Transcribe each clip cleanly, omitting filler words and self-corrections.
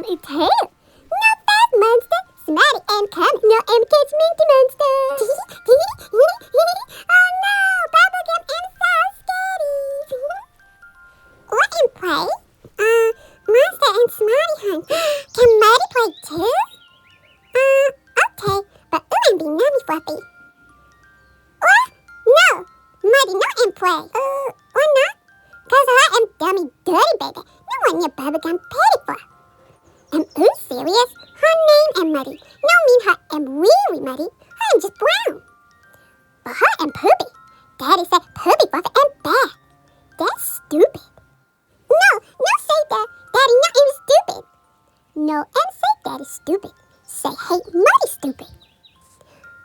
have a tail. No fast monster. Smarty am coming. No am catch minty monster. Oh no, bubblegum am so scary. What am play? Monster and Smarty hunt. Can Muddy play too? Okay, but I'm be nummy fluffy. What? No, Muddy no am play. Why not? Cause I am dummy dirty baby. No one near bubblegum petty for. Am you serious? Her name am Muddy. No mean her am really muddy. Her am just brown. But her am poopy. Daddy said poopy fluffy am bad. That's stupid. No say that. Daddy not am stupid. No am say daddy stupid. Say hate Muddy stupid.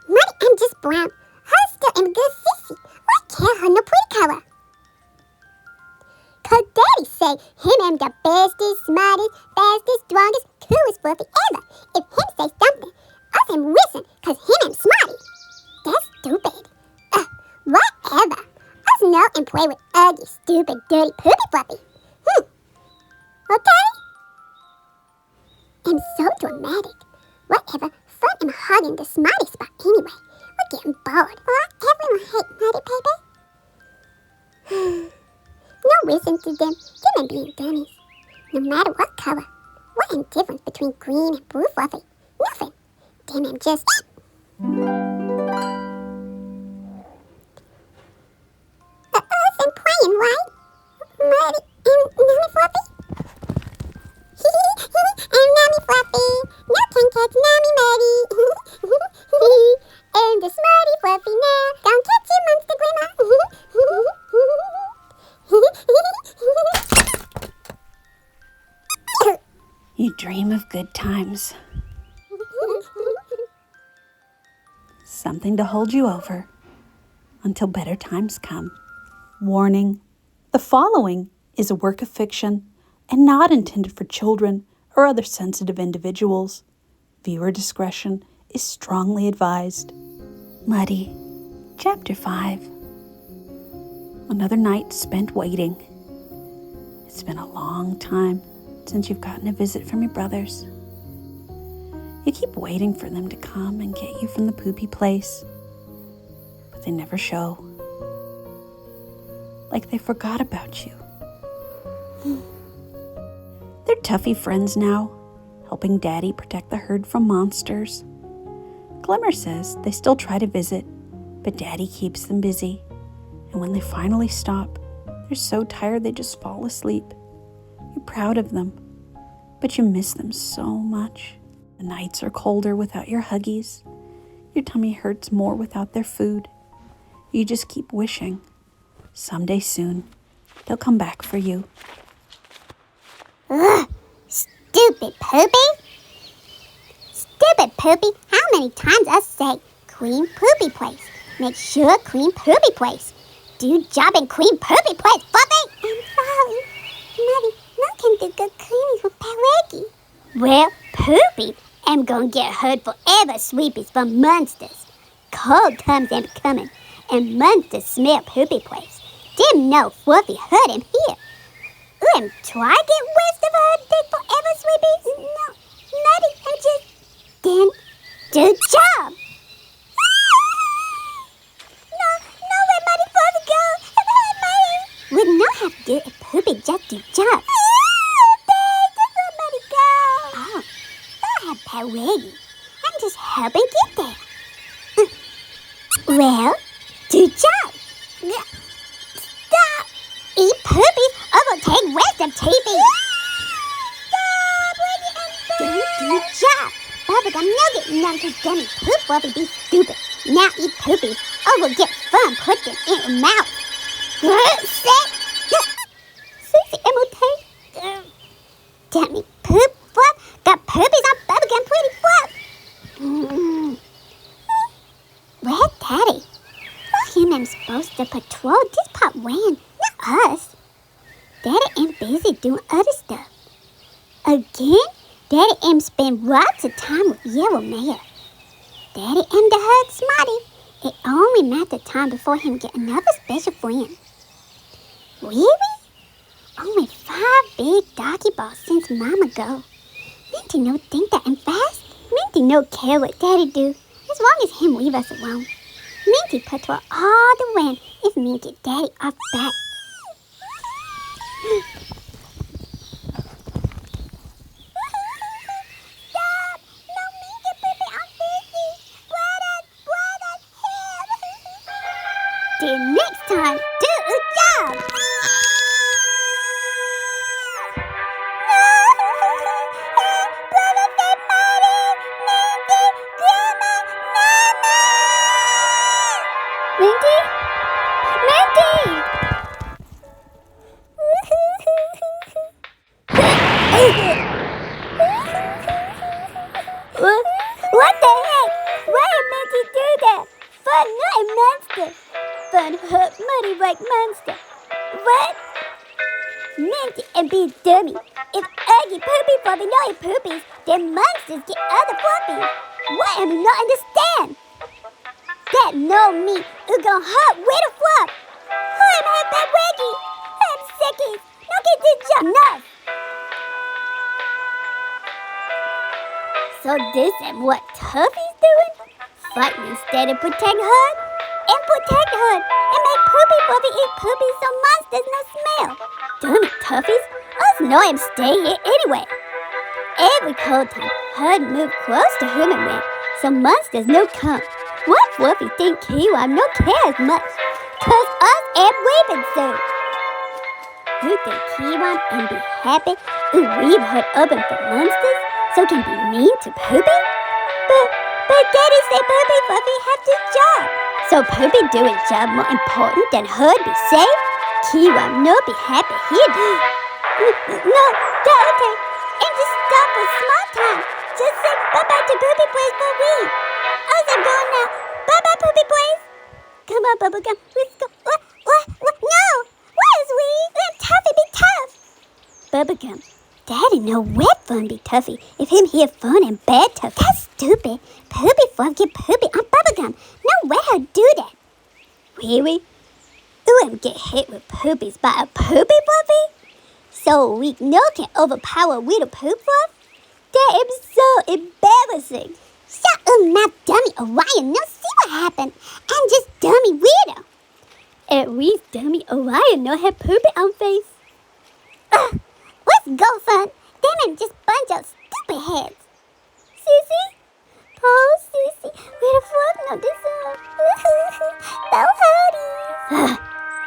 Muddy am just brown. Her still am good sissy. Why can't her no pretty color? Cause daddy say him am the bestest, smartest, fastest, strongest, coolest fluffy ever. If him say something, us him listen cause him am smarty. That's stupid. Whatever. Us know and play with ugly, stupid, dirty, poopy fluffy. Okay? I'm so dramatic. Whatever. Fun am hugging the smarty spot anyway. We're getting bored. Why everyone hate Muddy baby? No reason to them. Them and being dummies. No matter what color. What is the difference between green and blue fluffy? Nothing. Them and just I'm playing, right? Muddy and Nummy Fluffy? I'm Nummy Fluffy. No can catch Nummy Muddy. And the Smarty Fluffy now. Don't catch you, Monster Grandma. You dream of good times. Something to hold you over until better times come. Warning: the following is a work of fiction and not intended for children or other sensitive individuals. Viewer discretion is strongly advised. Muddy, Chapter 5. Another night spent waiting. It's been a long time since you've gotten a visit from your brothers. You keep waiting for them to come and get you from the poopy place, but they never show. Like they forgot about you. They're Tuffy friends now, helping Daddy protect the herd from monsters. Glimmer says they still try to visit, but Daddy keeps them busy. And when they finally stop, they're so tired they just fall asleep. You're proud of them, but you miss them so much. The nights are colder without your huggies. Your tummy hurts more without their food. You just keep wishing. Someday soon, they'll come back for you. Ugh, stupid Poopy. Stupid Poopy, how many times I say clean poopy place? Make sure clean poopy place. Do job in clean poopy place, Fluffy. I'm sorry. Muddy, no can do good cleaning for Paraggy. Well, Poopy am gonna get hurt forever sweepies from monsters. Cold times am coming, and monsters smell poopy place. Them know Fluffy hurt him here. Try get west of her dick forever sweepies. No, Muddy, I'm just then do job. No, where Muddy Fluffy go? We not have to do a poopy just do job. Just let Muddy go. Oh, I have Paraggy. I'm just helping get there. Well, do job. Stop. Eat poopy or we'll take west of TV. Stop. Do job. Bubblegum nugget none to dummy poop Fluffy be stupid. Now eat poopies or we'll get fun put them in your mouth. Set. Susie Emily dummy poop Fluff got poopies on Bubblegum pretty Fluff. Where's Daddy? Him am supposed to patrol this part land, not us. Daddy am busy doing other stuff. Again, Daddy am spend lots of time with Yellow Mare. Daddy am the herd smarty. It only matter time before him get another special friend. Really? Only 5 big doggy balls since Mama go. Minty no think that and fast. Minty no care what Daddy do, as long as him leave us alone. Minty patrol all the way if me get Daddy off back. Stop! No, me get baby on Fishy. Brothers, help! Till next time, do a job! Minty? Minty! What the heck? Why did Minty do that? Fun naughty monster! Fun hurt muddy like monster! What? Minty and be dummy. If ugly poopy for the naughty poopies, then monsters get other fluffies. What am I not understand? That no me who gon' hurt with a fluff. I'm have that wiggy. I'm sicky. No get this job enough. So this and what Tuffy's doing? Fighting instead of protect her and protect her and make poopy for the eat poopy so monsters no smell. Damn it, Tuffies. Us know him stay here anyway. Every cold time, Hud move close to human way, so monsters no come. What Fluffy think he want no care as much, cause us am weeping soon. Who think he want and be happy who we've heard open for monsters, so can be mean to Poopy? But Daddy say Poopy Fluffy have to job. So Poopy doing job more important than Hud be safe? Kiwa no be happy here. No, okay. And just stop for small time. Just say bye-bye to Poopy Boys for we. I'm going now. Bye-bye, Poopy Boys. Come on, Bubblegum. Let's go. What? No. Why is we? Let Tuffy be tough. Bubblegum. Daddy no wet fun be Tuffy. If him here fun and bad tough. That's stupid. Poopy fun get Poopy on Bubblegum. No way how do that. Really? Ooh, I'm get hit with poopies by a poopy fluffy? So weak no can overpower with a poop fluff? That is so embarrassing. Shut up, mouth dummy Orion. No see what happened. I'm just dummy weirdo. At least dummy Orion no have poopy on face. Let's go, fun. Them and just bunch of stupid heads. Sissy? Oh, Sissy. Where the fuck no deserve? No hurties.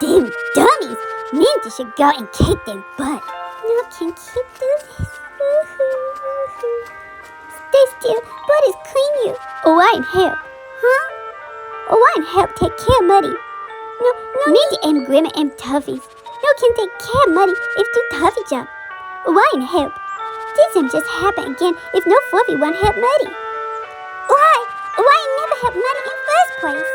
Them dummies. Minty should go and kick them butt. No can keep do this. Stay still. Butt is clean you. Orion help. Huh? Orion help take care of Muddy. No. Minty and Grimmer and Tuffies. No can take care of Muddy if too toughy job. Orion help. This him just happen again if no Fluffy won't help Muddy. Why? Orion never helped Muddy in first place.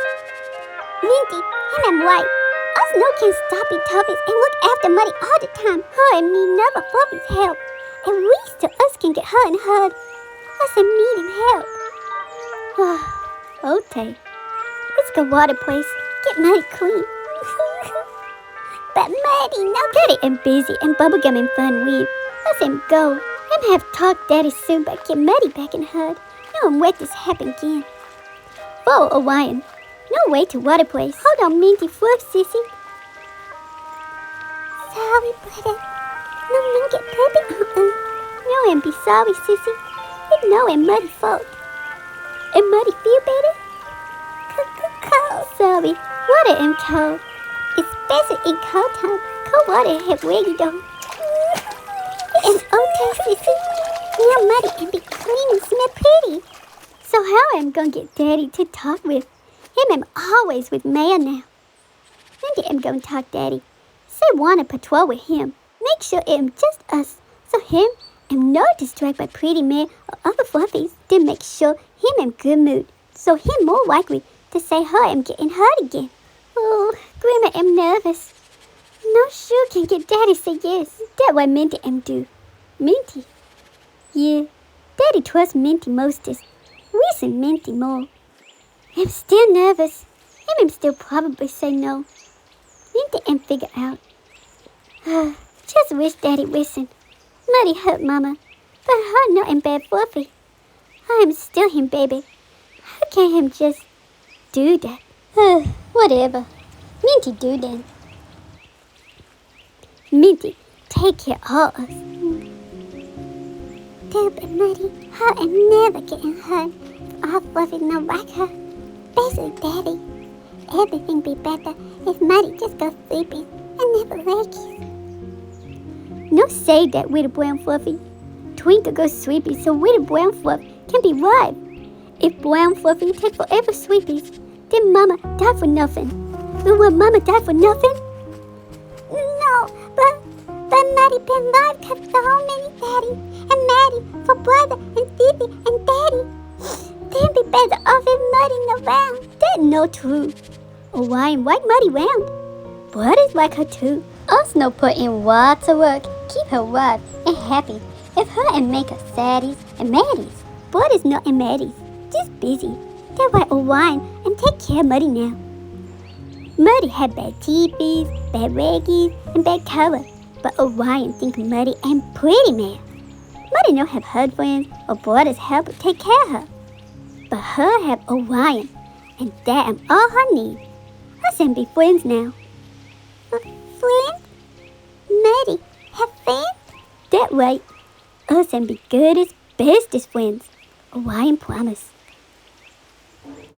Minty, him and White. Us no can stop the Tuffies and look after Muddy all the time. Her and me never Fluffy's help. At least till us can get her and Hud. Us and need him help. Okay. Let's go water place. Get Muddy clean. But Muddy, now Daddy and busy and Bubblegum and Fun weave. Let him go. Him have talked Daddy soon, but get Muddy back in Hud. No one let this happen again. Whoa, Orion. No way to water place. Hold on, Minty Fluff, sissy. Sorry, brother. No man get poopy. No and be sorry, sissy. It no and Muddy fault. And Muddy feel better? Cold. Sorry. Water am cold. Especially in cold time. Cold water have wiggy though. And okay, sissy. Now Muddy can be clean and smell pretty. So how am gonna get Daddy to talk with? Him am always with Maya now. Minty am gonna talk Daddy. Say wanna patrol with him. Make sure it am just us. So him am not distracted by pretty Maya or other fluffies. Then make sure him am good mood. So him more likely to say her am getting hurt again. Oh, Grimmer am nervous. No sure can get Daddy say yes. That what Minty am do. Minty? Yeah, Daddy trusts Minty mostest. Reason Minty more. I'm still nervous. Him still probably say no. Minty am figure out. Just wish Daddy listened. Muddy hurt Mama. But her not in bed Fluffy. I am still him, baby. How can him just do that? Whatever. Minty do then. Minty, take care of us. Stupid Muddy, her am never getting hurt. Our Fluffy no like her. Basically, Daddy. Everything be better if Muddy just goes sleepy and never wakes. No say that with a brown Fluffy. Twinkle goes sleepy so with a brown Fluff can be live. If brown Fluffy take forever sleepies, then Mama die for nothing. But will Mama die for nothing? No, but Maddie been live cause so many Daddy and Maddie for brother and Phoebe and Daddy. Then be better off if Muddy around. That's no true. Orion like Muddy round. Brothers like her too. Us no put in lots of work. Keep her alive and happy. If her and make her saddies and maddies. Brothers not and maddies. Just busy. That's why Orion and take care of Muddy now. Muddy had bad teepees, bad raggies, and bad color. But Orion think Muddy and pretty man. Muddy no have her friends or brothers help take care of her. But her have Orion, and that am all her need. Us and be friends now. Friends? Muddy, have friends? That right. Us and be good as best as friends. Orion promise.